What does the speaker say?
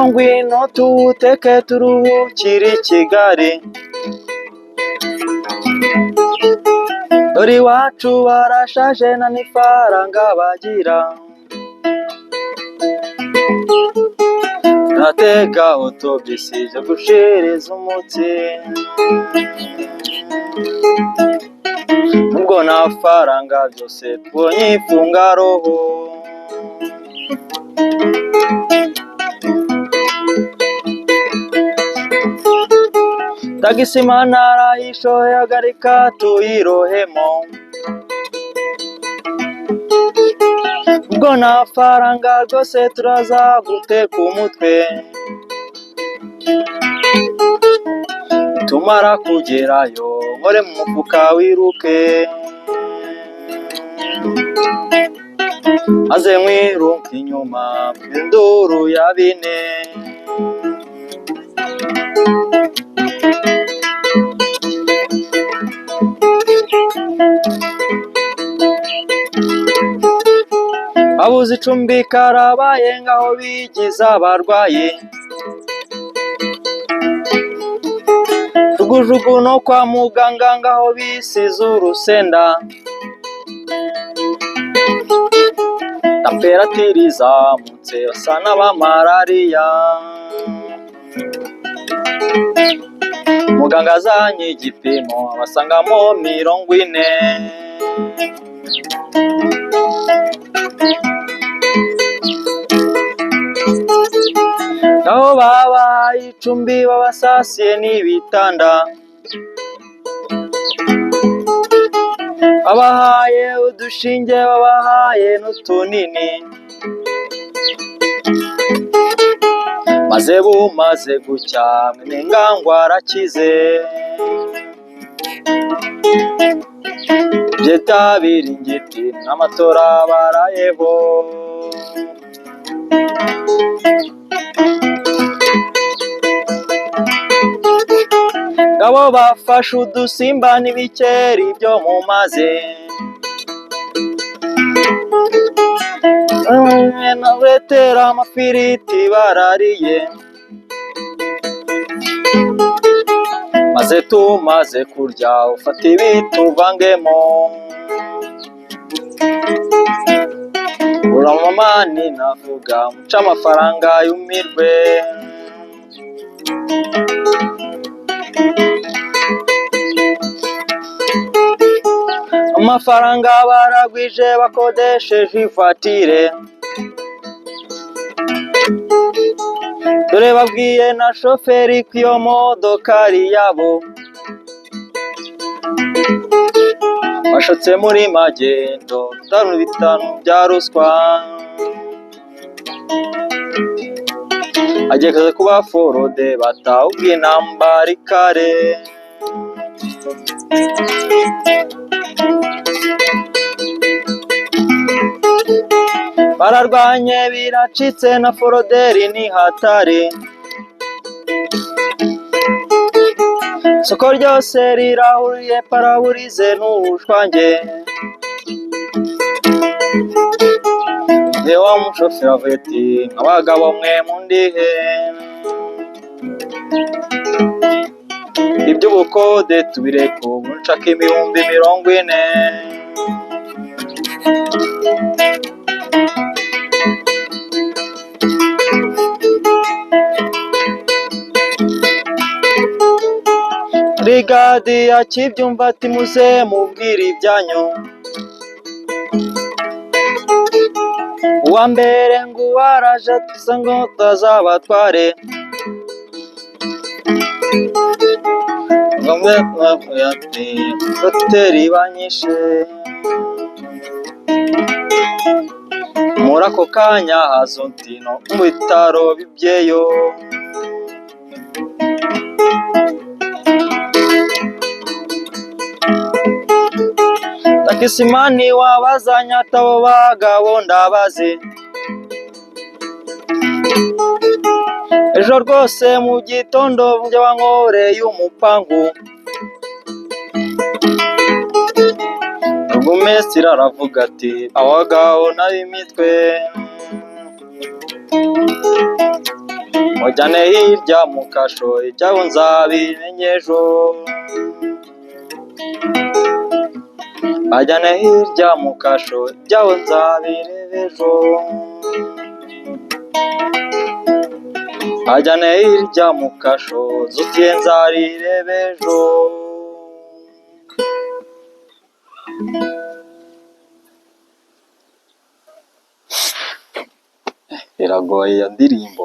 ngwino tuwuteke turuhukire i Kigali, dore iwacu barashaje nta n'ifaranga bagira, turatega otobisi zo gushireza umutsi, nubwo nta faranga byose tubonye ifunga roho. Tagisi manara ishoye agarika tuyirohemo, ubwo nta faranga rwose turaza guteka umutwe, tumara kugerayo nkore mu mufuka wiruke, maze nkwiruka inyuma induru ya bine. Abuze icumbi karabaye ngaho bigize abarwayi, jugujugu no kwa muganga ngaho bisize urusenda, temperatire izamutse basa n'abamarariya, muganga azanye igipimo abasangamo 40. Aho babahaye icumbi babasasiye n'ibitanda, babahaye udushinge babahaye n'utunini, maze bumaze gucya mwene ngangwa arakize, byitabiriye n'amatora barayeho. Ngabo bafashe udusimba n'ibikeri byo mu mazi, betera amafiriti barariye, maze tumaze kurya ufata ibiti uvangemo, uramamani navuga muca amafaranga yumirwe. Amafaranga baragwije bakodesheje ivatire, dore babwiye na shoferi ko iyo modoka ari yabo, bashotse muri magendo 5 bya ruswa, ageze kuba forode batawubwa intambara ikare. Bararwanye biracitse na foroderi ni hatari, soko ryose rirahuriye paraburize n'ubushwange, wa mushoferi avuye ati abagabo mwe mundihe, iby'ubukode tubireke ubu nshaka 40. Brigadi akibyumva ati muze mubwire ibyanyu, uwa mbere ngo waraje tusa ngo tazabatware, ngombe kwavuye ati hoteli banyishe, muri ako kanya haza undi no mu bitaro bibyeyo, takisimani wabazanya atabo bagabo ndabazi, ejo rwose mu gitondo njye wankoreye umupangu, burugumesitiri aravuga ati abagabo n'ab'imitwe mujyane hirya mu kasho ibyabo nzabimenye ejo. bajyane hirya mu kasho ibyabo nzabireba ejo. bajyane hirya mu kasho zutiye nzarireba ejo. Iragoye iyo ndirimbo.